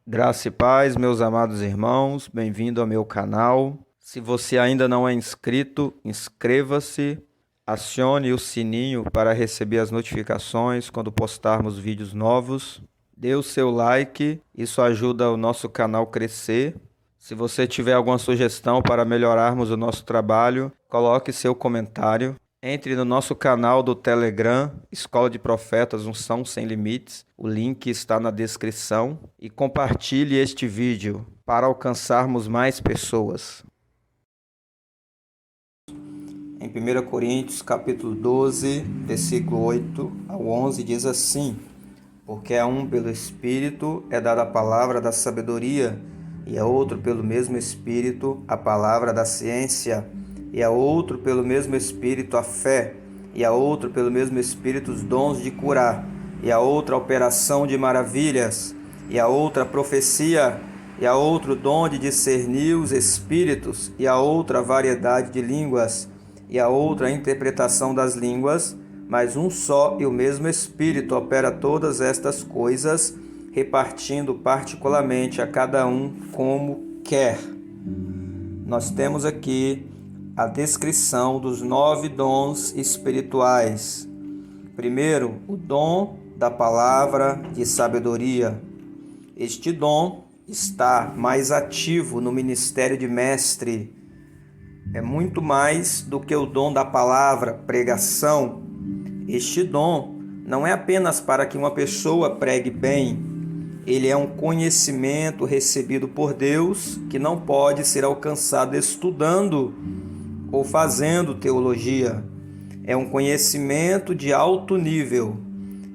Graça e paz, meus amados irmãos, bem-vindo ao meu canal. Se você ainda não é inscrito, inscreva-se, acione o sininho para receber as notificações quando postarmos vídeos novos. Dê o seu like, isso ajuda o nosso canal a crescer. Se você tiver alguma sugestão para melhorarmos o nosso trabalho, coloque seu comentário. Entre no nosso canal do Telegram, Escola de Profetas Unção Sem Limites. O link está na descrição. E compartilhe este vídeo para alcançarmos mais pessoas. Em 1 Coríntios, capítulo 12, versículo 8 ao 11, diz assim: Porque a um pelo Espírito é dada a palavra da sabedoria, e a outro pelo mesmo Espírito a palavra da ciência, e a outro pelo mesmo Espírito a fé, e a outro pelo mesmo Espírito os dons de curar, e a outra a operação de maravilhas, e a outra a profecia, e a outro dom de discernir os espíritos, e a outra a variedade de línguas, e a outra a interpretação das línguas, mas um só e o mesmo Espírito opera todas estas coisas, repartindo particularmente a cada um como quer. Nós temos aqui a descrição dos 9 dons espirituais. Primeiro, o dom da palavra de sabedoria. Este dom está mais ativo no ministério de mestre. É muito mais do que o dom da palavra, pregação. Este dom não é apenas para que uma pessoa pregue bem. Ele é um conhecimento recebido por Deus que não pode ser alcançado estudando ou fazendo teologia. É um conhecimento de alto nível.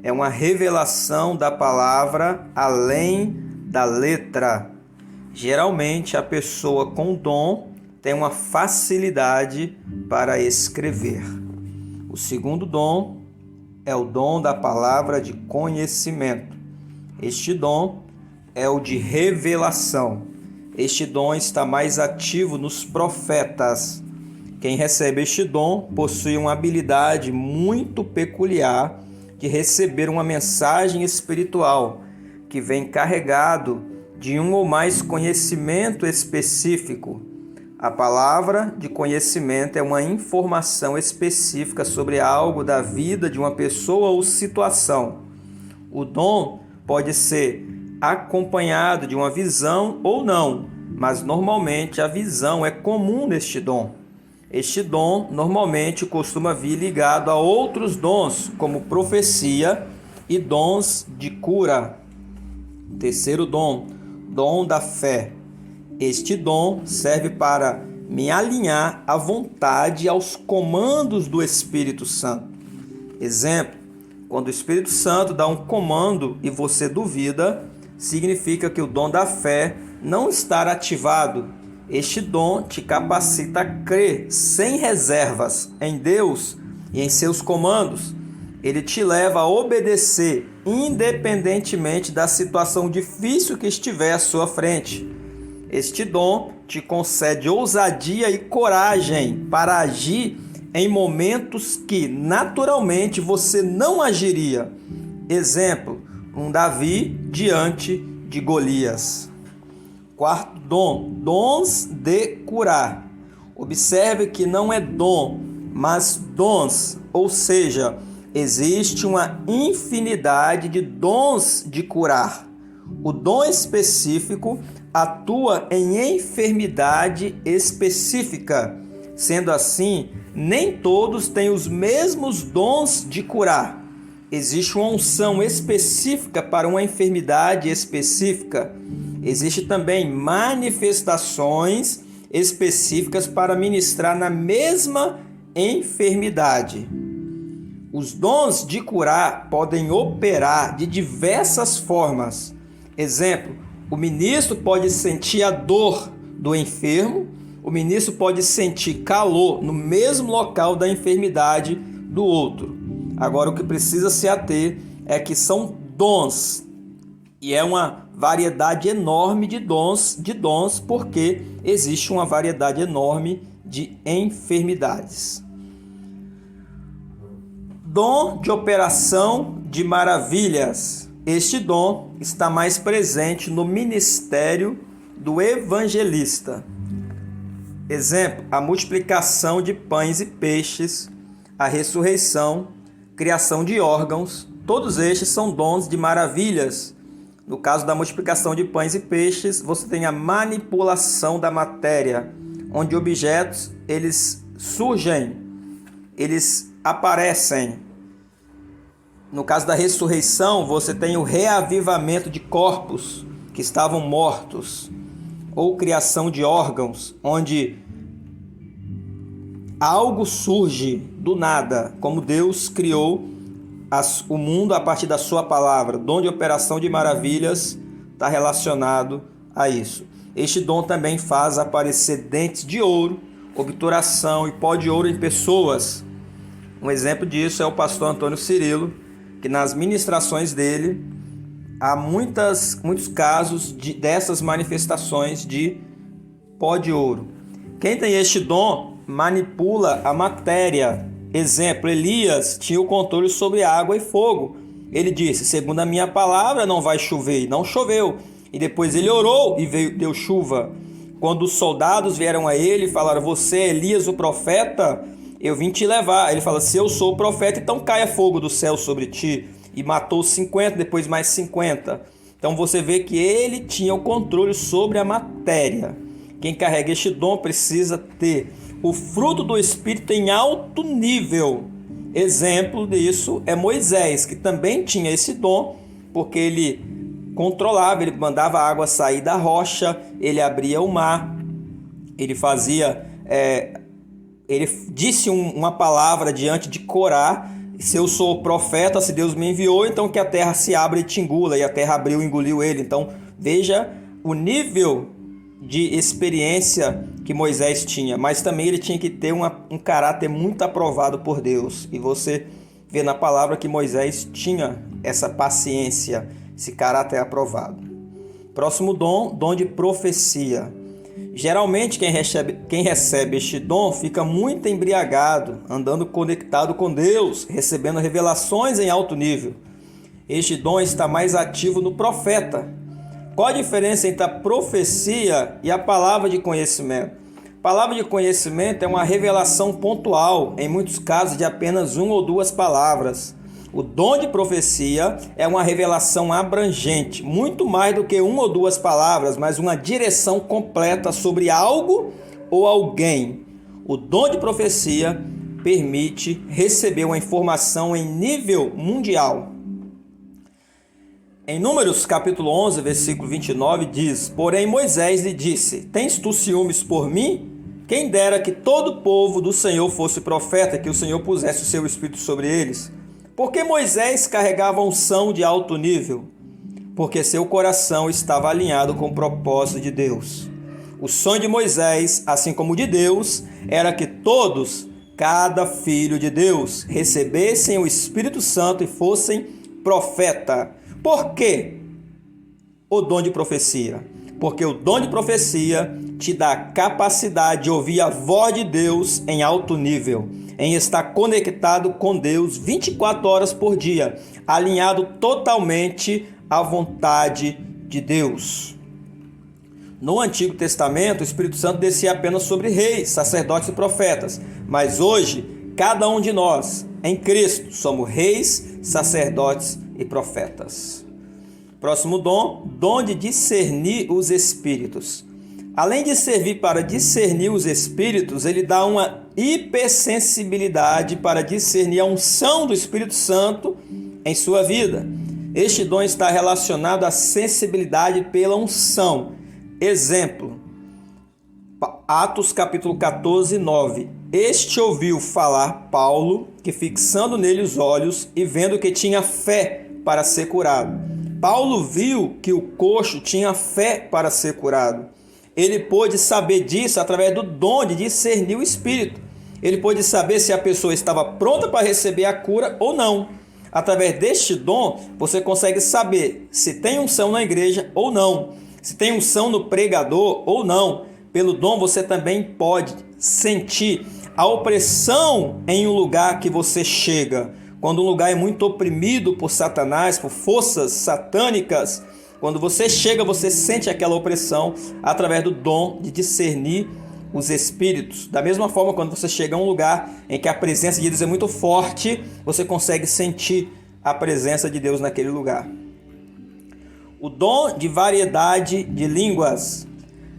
É uma revelação da palavra além da letra. Geralmente, a pessoa com dom tem uma facilidade para escrever. O segundo dom é o dom da palavra de conhecimento. Este dom é o de revelação. Este dom está mais ativo nos profetas. Quem recebe este dom possui uma habilidade muito peculiar de receber uma mensagem espiritual que vem carregado de um ou mais conhecimento específico. A palavra de conhecimento é uma informação específica sobre algo da vida de uma pessoa ou situação. O dom pode ser acompanhado de uma visão ou não, mas normalmente a visão é comum neste dom. Este dom normalmente costuma vir ligado a outros dons, como profecia e dons de cura. Terceiro dom, dom da fé. Este dom serve para me alinhar à vontade e aos comandos do Espírito Santo. Exemplo, quando o Espírito Santo dá um comando e você duvida, significa que o dom da fé não está ativado. Este dom te capacita a crer sem reservas em Deus e em seus comandos. Ele te leva a obedecer independentemente da situação difícil que estiver à sua frente. Este dom te concede ousadia e coragem para agir em momentos que naturalmente você não agiria. Exemplo, um Davi diante de Golias. Quarto dom, dons de curar. Observe que não é dom, mas dons, ou seja, existe uma infinidade de dons de curar. O dom específico atua em enfermidade específica. Sendo assim, nem todos têm os mesmos dons de curar. Existe uma unção específica para uma enfermidade específica. Existem também manifestações específicas para ministrar na mesma enfermidade. Os dons de curar podem operar de diversas formas. Exemplo, o ministro pode sentir a dor do enfermo, o ministro pode sentir calor no mesmo local da enfermidade do outro. Agora, o que precisa se ater é que são dons, e é uma variedade enorme de dons, porque existe uma variedade enorme de enfermidades. Dom de operação de maravilhas. este dom está mais presente no ministério do evangelista. Exemplo, a multiplicação de pães e peixes, a ressurreição, criação de órgãos, todos estes são dons de maravilhas. No caso da multiplicação de pães e peixes, você tem a manipulação da matéria, onde objetos, eles surgem, eles aparecem. No caso da ressurreição, você tem o reavivamento de corpos que estavam mortos, ou criação de órgãos, onde algo surge do nada, como Deus criou o mundo a partir da sua palavra. Dom de operação de maravilhas está relacionado a isso. Este dom também faz aparecer dentes de ouro, obturação e pó de ouro em pessoas. Um exemplo disso é o pastor Antônio Cirilo, que nas ministrações dele há muitos casos dessas manifestações de pó de ouro. Quem tem este dom manipula a matéria. Exemplo, Elias tinha o controle sobre água e fogo. Ele disse, segundo a minha palavra não vai chover, e não choveu. E depois ele orou e deu chuva. Quando os soldados vieram a ele e falaram, você é Elias o profeta? Eu vim te levar. Ele fala, se eu sou o profeta, então caia fogo do céu sobre ti. E matou 50, depois mais 50. Então você vê que ele tinha o controle sobre a matéria. Quem carrega este dom precisa ter o fruto do Espírito em alto nível. Exemplo disso é Moisés, que também tinha esse dom, porque ele controlava, ele mandava a água sair da rocha, ele abria o mar, ele fazia, ele disse uma palavra diante de Corá, se eu sou profeta, se Deus me enviou, então que a terra se abra e te engula, e a terra abriu e engoliu ele. Então veja o nível de experiência que Moisés tinha, mas também ele tinha que ter um caráter muito aprovado por Deus, e você vê na palavra que Moisés tinha essa paciência, esse caráter aprovado. Próximo dom de profecia. Geralmente quem recebe este dom fica muito embriagado, andando conectado com Deus, recebendo revelações em alto nível. Este dom está mais ativo no profeta. Qual a diferença entre a profecia e a palavra de conhecimento? Palavra de conhecimento é uma revelação pontual, em muitos casos de apenas uma ou duas palavras. O dom de profecia é uma revelação abrangente, muito mais do que uma ou duas palavras, mas uma direção completa sobre algo ou alguém. O dom de profecia permite receber uma informação em nível mundial. Em Números capítulo 11, versículo 29 diz, porém Moisés lhe disse, tens tu ciúmes por mim? Quem dera que todo o povo do Senhor fosse profeta, que o Senhor pusesse o seu espírito sobre eles. Porque Moisés carregava unção de alto nível? Porque seu coração estava alinhado com o propósito de Deus. O sonho de Moisés, assim como de Deus, era que todos, cada filho de Deus, recebessem o Espírito Santo e fossem profeta. Por quê? O dom de profecia. Porque o dom de profecia te dá a capacidade de ouvir a voz de Deus em alto nível, em estar conectado com Deus 24 horas por dia, alinhado totalmente à vontade de Deus. No Antigo Testamento, o Espírito Santo descia apenas sobre reis, sacerdotes e profetas, mas hoje, cada um de nós, em Cristo, somos reis, sacerdotes e profetas. Próximo dom de discernir os espíritos. Além de servir para discernir os espíritos, ele dá uma hipersensibilidade para discernir a unção do Espírito Santo em sua vida. Este dom está relacionado à sensibilidade pela unção. Exemplo, Atos capítulo 14, 9. Este ouviu falar Paulo, que fixando nele os olhos e vendo que tinha fé para ser curado. Paulo viu que o coxo tinha fé para ser curado. Ele pôde saber disso através do dom de discernir o Espírito. Ele pôde saber se a pessoa estava pronta para receber a cura ou não. Através deste dom, você consegue saber se tem unção na igreja ou não, se tem unção no pregador ou não. Pelo dom, você também pode sentir a opressão em um lugar que você chega. quando um lugar é muito oprimido por Satanás, por forças satânicas, quando você chega, você sente aquela opressão através do dom de discernir os espíritos. Da mesma forma, quando você chega a um lugar em que a presença de Deus é muito forte, você consegue sentir a presença de Deus naquele lugar. O dom de variedade de línguas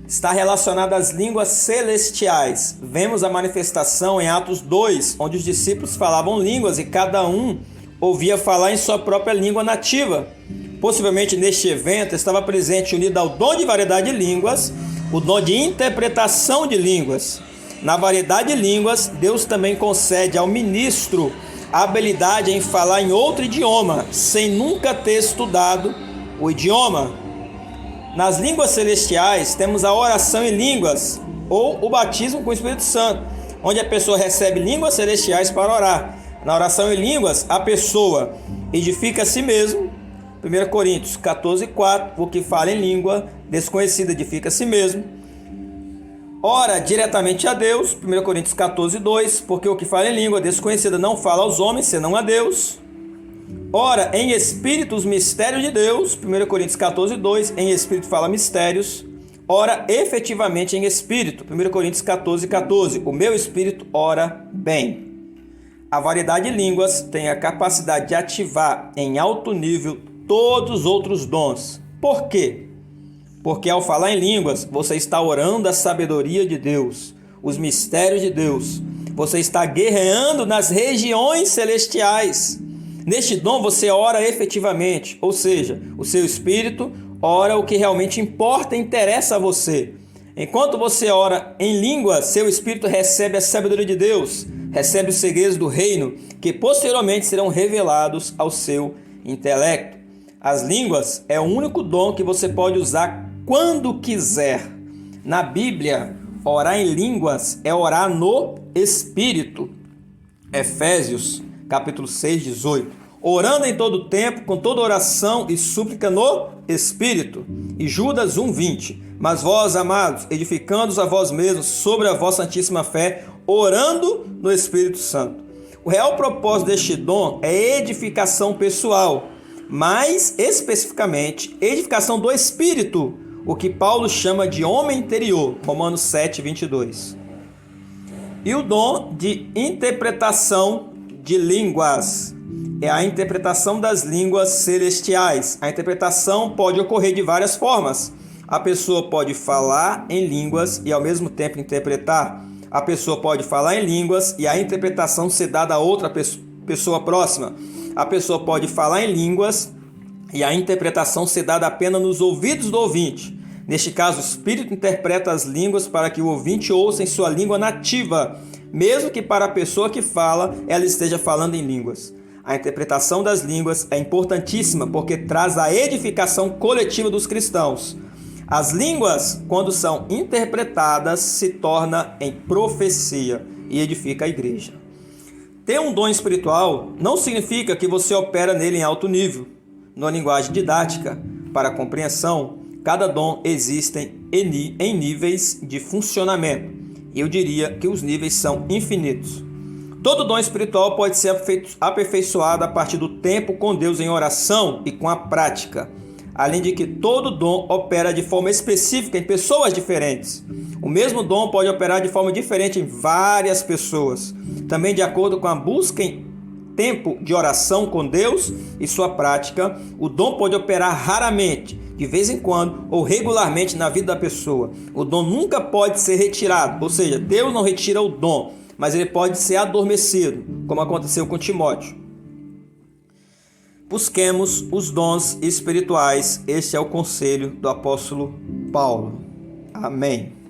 está relacionado às línguas celestiais. Vemos a manifestação em Atos 2, onde os discípulos falavam línguas e cada um ouvia falar em sua própria língua nativa. Possivelmente neste evento estava presente, unido ao dom de variedade de línguas, o dom de interpretação de línguas. Na variedade de línguas, Deus também concede ao ministro a habilidade em falar em outro idioma, sem nunca ter estudado o idioma. Nas línguas celestiais, temos a oração em línguas, ou o batismo com o Espírito Santo, onde a pessoa recebe línguas celestiais para orar. Na oração em línguas, a pessoa edifica a si mesmo. 1 Coríntios 14:4, o que fala em língua desconhecida edifica a si mesmo. Ora diretamente a Deus, 1 Coríntios 14:2, porque o que fala em língua desconhecida não fala aos homens, senão a Deus. Ora, em espírito os mistérios de Deus, 1 Coríntios 14:2, em espírito fala mistérios. Ora efetivamente em espírito, 1 Coríntios 14:14, o meu espírito ora bem. A variedade de línguas tem a capacidade de ativar em alto nível todos os outros dons. Por quê? Porque ao falar em línguas, você está orando a sabedoria de Deus, os mistérios de Deus. Você está guerreando nas regiões celestiais. Neste dom você ora efetivamente, ou seja, o seu espírito ora o que realmente importa e interessa a você. Enquanto você ora em língua, seu espírito recebe a sabedoria de Deus, recebe os segredos do reino, que posteriormente serão revelados ao seu intelecto. As línguas é o único dom que você pode usar quando quiser. Na Bíblia, orar em línguas é orar no Espírito. Efésios, capítulo 6, 18. Orando em todo tempo, com toda oração e súplica no Espírito. E Judas 1, 20. Mas vós, amados, edificando-os a vós mesmos sobre a vossa santíssima fé, orando no Espírito Santo. O real propósito deste dom é edificação pessoal, mais especificamente, edificação do Espírito, o que Paulo chama de homem interior, Romanos 7, 22. E o dom de interpretação de línguas é a interpretação das línguas celestiais. A interpretação pode ocorrer de várias formas. A pessoa pode falar em línguas e ao mesmo tempo interpretar. A pessoa pode falar em línguas e a interpretação ser dada a outra pessoa próxima. A pessoa pode falar em línguas e a interpretação ser dada apenas nos ouvidos do ouvinte. Neste caso, o Espírito interpreta as línguas para que o ouvinte ouça em sua língua nativa, mesmo que para a pessoa que fala, ela esteja falando em línguas. A interpretação das línguas é importantíssima porque traz a edificação coletiva dos cristãos. As línguas, quando são interpretadas, se torna em profecia e edifica a igreja. Ter um dom espiritual não significa que você opera nele em alto nível. Na linguagem didática, para a compreensão, cada dom existe em níveis de funcionamento. Eu diria que os níveis são infinitos. Todo dom espiritual pode ser aperfeiçoado a partir do tempo com Deus em oração e com a prática. Além de que todo dom opera de forma específica em pessoas diferentes. O mesmo dom pode operar de forma diferente em várias pessoas. Também de acordo com a busca em tempo de oração com Deus e sua prática, o dom pode operar raramente, de vez em quando ou regularmente na vida da pessoa. O dom nunca pode ser retirado, ou seja, Deus não retira o dom, mas ele pode ser adormecido, como aconteceu com Timóteo. Busquemos os dons espirituais. Este é o conselho do apóstolo Paulo. Amém.